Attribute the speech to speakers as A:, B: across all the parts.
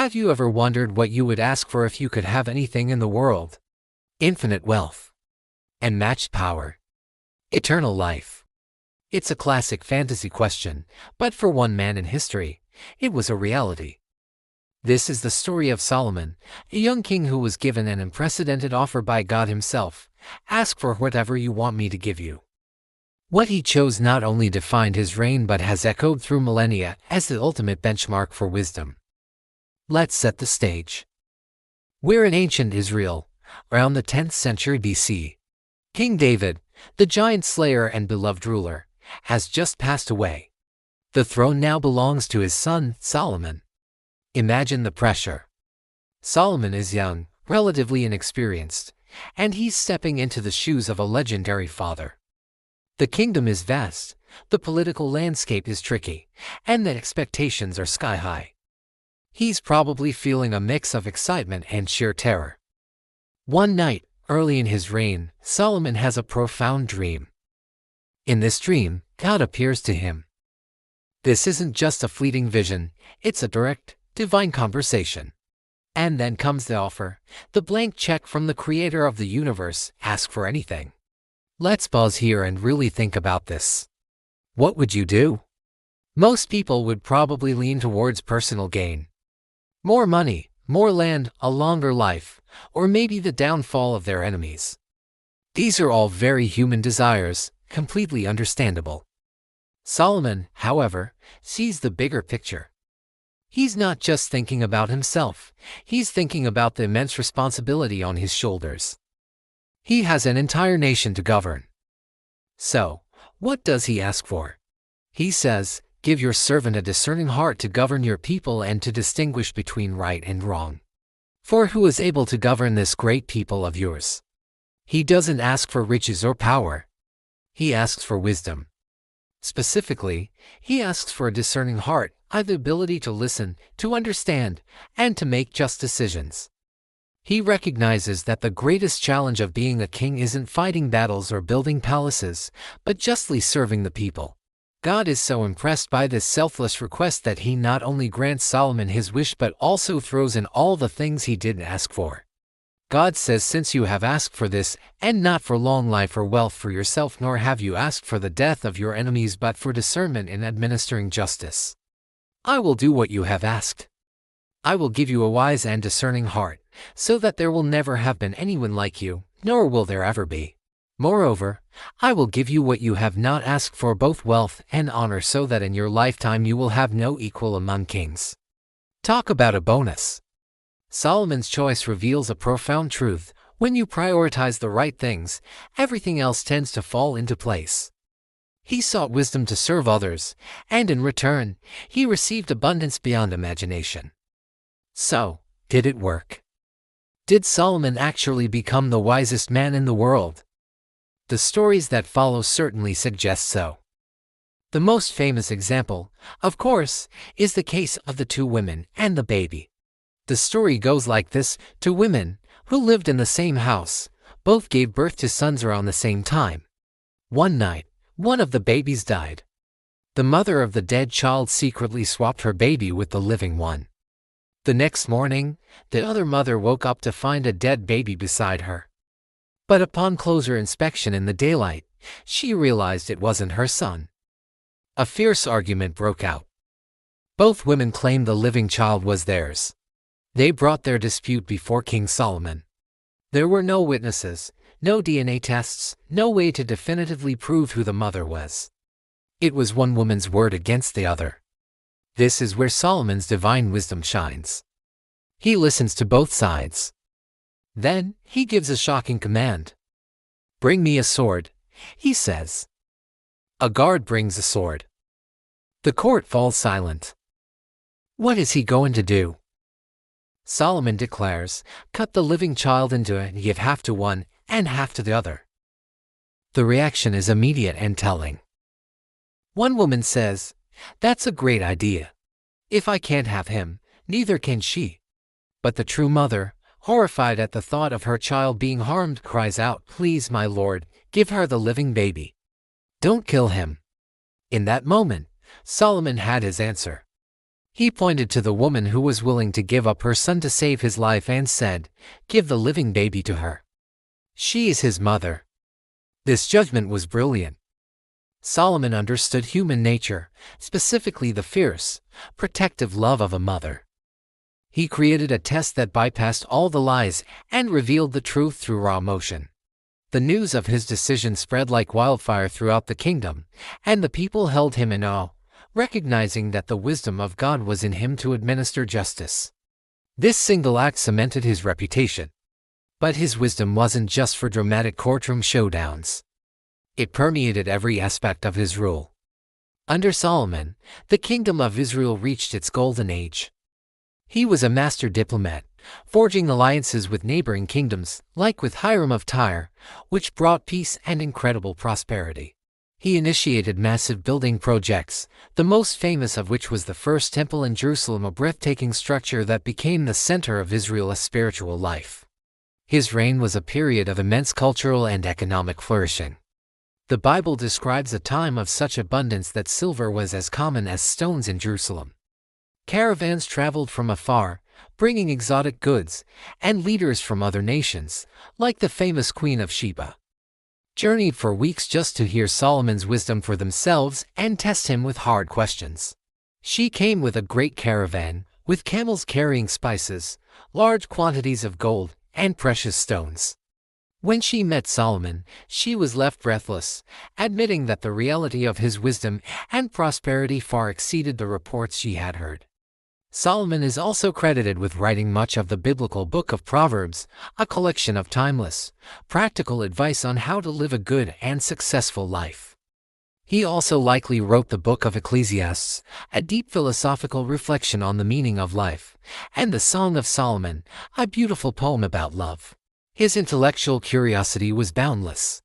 A: Have you ever wondered what you would ask for if you could have anything in the world? Infinite wealth, unmatched power, eternal life. It's a classic fantasy question, but for one man in history, it was a reality. This is the story of Solomon, a young king who was given an unprecedented offer by God himself. Ask for whatever you want me to give you. What he chose not only defined his reign but has echoed through millennia as the ultimate benchmark for wisdom. Let's set the stage. We're in ancient Israel, around the 10th century BC. King David, the giant slayer and beloved ruler, has just passed away. The throne now belongs to his son, Solomon. Imagine the pressure. Solomon is young, relatively inexperienced, and he's stepping into the shoes of a legendary father. The kingdom is vast, the political landscape is tricky, and the expectations are sky high. He's probably feeling a mix of excitement and sheer terror. One night, early in his reign, Solomon has a profound dream. In this dream, God appears to him. This isn't just a fleeting vision, it's a direct, divine conversation. And then comes the offer, the blank check from the creator of the universe. Ask for anything. Let's pause here and really think about this. What would you do? Most people would probably lean towards personal gain. More money, more land, a longer life, or maybe the downfall of their enemies. These are all very human desires, completely understandable. Solomon, however, sees the bigger picture. He's not just thinking about himself, he's thinking about the immense responsibility on his shoulders. He has an entire nation to govern. So, what does he ask for? He says, "Give your servant a discerning heart to govern your people and to distinguish between right and wrong. For who is able to govern this great people of yours?" He doesn't ask for riches or power. He asks for wisdom. Specifically, he asks for a discerning heart, the ability to listen, to understand, and to make just decisions. He recognizes that the greatest challenge of being a king isn't fighting battles or building palaces, but justly serving the people. God is so impressed by this selfless request that he not only grants Solomon his wish but also throws in all the things he didn't ask for. God says, "Since you have asked for this, and not for long life or wealth for yourself, nor have you asked for the death of your enemies but for discernment in administering justice, I will do what you have asked. I will give you a wise and discerning heart, so that there will never have been anyone like you, nor will there ever be. Moreover, I will give you what you have not asked for, both wealth and honor, so that in your lifetime you will have no equal among kings." Talk about a bonus. Solomon's choice reveals a profound truth. When you prioritize the right things, everything else tends to fall into place. He sought wisdom to serve others, and in return, he received abundance beyond imagination. So, did it work? Did Solomon actually become the wisest man in the world? The stories that follow certainly suggest so. The most famous example, of course, is the case of the two women and the baby. The story goes like this: two women, who lived in the same house, both gave birth to sons around the same time. One night, one of the babies died. The mother of the dead child secretly swapped her baby with the living one. The next morning, the other mother woke up to find a dead baby beside her. But upon closer inspection in the daylight, she realized it wasn't her son. A fierce argument broke out. Both women claimed the living child was theirs. They brought their dispute before King Solomon. There were no witnesses, no DNA tests, no way to definitively prove who the mother was. It was one woman's word against the other. This is where Solomon's divine wisdom shines. He listens to both sides. Then, he gives a shocking command. "Bring me a sword," he says. A guard brings a sword. The court falls silent. What is he going to do? Solomon declares, "Cut the living child into it and give half to one and half to the other." The reaction is immediate and telling. One woman says, "That's a great idea. If I can't have him, neither can she." But the true mother, horrified at the thought of her child being harmed, cries out, "Please, my lord, give her the living baby. Don't kill him." In that moment, Solomon had his answer. He pointed to the woman who was willing to give up her son to save his life and said, "Give the living baby to her. She is his mother." This judgment was brilliant. Solomon understood human nature, specifically the fierce, protective love of a mother. He created a test that bypassed all the lies and revealed the truth through raw emotion. The news of his decision spread like wildfire throughout the kingdom, and the people held him in awe, recognizing that the wisdom of God was in him to administer justice. This single act cemented his reputation. But his wisdom wasn't just for dramatic courtroom showdowns. It permeated every aspect of his rule. Under Solomon, the kingdom of Israel reached its golden age. He was a master diplomat, forging alliances with neighboring kingdoms, like with Hiram of Tyre, which brought peace and incredible prosperity. He initiated massive building projects, the most famous of which was the First Temple in Jerusalem, a breathtaking structure that became the center of Israel's spiritual life. His reign was a period of immense cultural and economic flourishing. The Bible describes a time of such abundance that silver was as common as stones in Jerusalem. Caravans traveled from afar, bringing exotic goods, and leaders from other nations, like the famous Queen of Sheba, journeyed for weeks just to hear Solomon's wisdom for themselves and test him with hard questions. She came with a great caravan, with camels carrying spices, large quantities of gold, and precious stones. When she met Solomon, she was left breathless, admitting that the reality of his wisdom and prosperity far exceeded the reports she had heard. Solomon is also credited with writing much of the biblical book of Proverbs, a collection of timeless, practical advice on how to live a good and successful life. He also likely wrote the book of Ecclesiastes, a deep philosophical reflection on the meaning of life, and the Song of Solomon, a beautiful poem about love. His intellectual curiosity was boundless.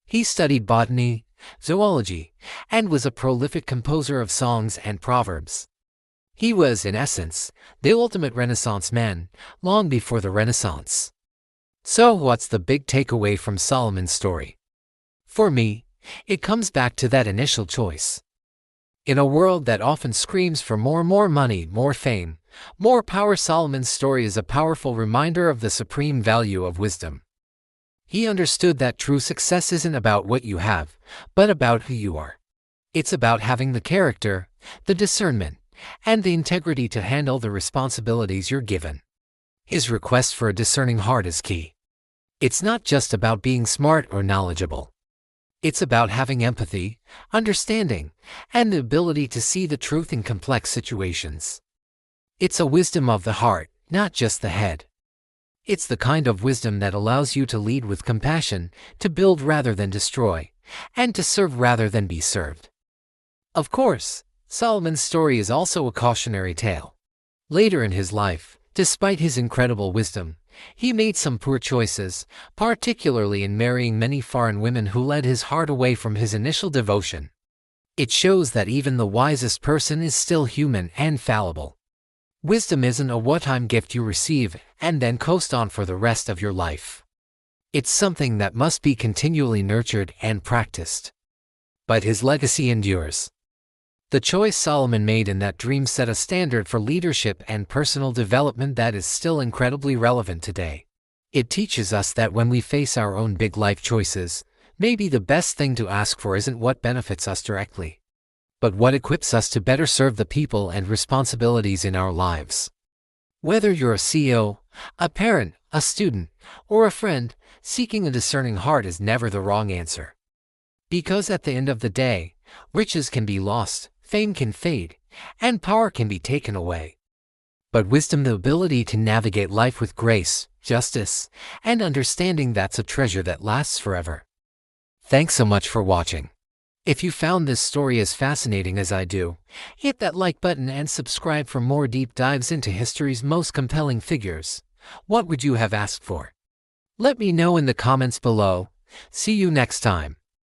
A: He studied botany, zoology, and was a prolific composer of songs and proverbs. He was, in essence, the ultimate Renaissance man, long before the Renaissance. So what's the big takeaway from Solomon's story? For me, it comes back to that initial choice. In a world that often screams for more money, more fame, more power, Solomon's story is a powerful reminder of the supreme value of wisdom. He understood that true success isn't about what you have, but about who you are. It's about having the character, the discernment, and the integrity to handle the responsibilities you're given. His request for a discerning heart is key. It's not just about being smart or knowledgeable. It's about having empathy, understanding, and the ability to see the truth in complex situations. It's a wisdom of the heart, not just the head. It's the kind of wisdom that allows you to lead with compassion, to build rather than destroy, and to serve rather than be served. Of course, Solomon's story is also a cautionary tale. Later in his life, despite his incredible wisdom, he made some poor choices, particularly in marrying many foreign women who led his heart away from his initial devotion. It shows that even the wisest person is still human and fallible. Wisdom isn't a one-time gift you receive and then coast on for the rest of your life. It's something that must be continually nurtured and practiced. But his legacy endures. The choice Solomon made in that dream set a standard for leadership and personal development that is still incredibly relevant today. It teaches us that when we face our own big life choices, maybe the best thing to ask for isn't what benefits us directly, but what equips us to better serve the people and responsibilities in our lives. Whether you're a CEO, a parent, a student, or a friend, seeking a discerning heart is never the wrong answer. Because at the end of the day, riches can be lost, fame can fade, and power can be taken away. But wisdom, the ability to navigate life with grace, justice, and understanding, that's a treasure that lasts forever. Thanks so much for watching. If you found this story as fascinating as I do, hit that like button and subscribe for more deep dives into history's most compelling figures. What would you have asked for? Let me know in the comments below. See you next time.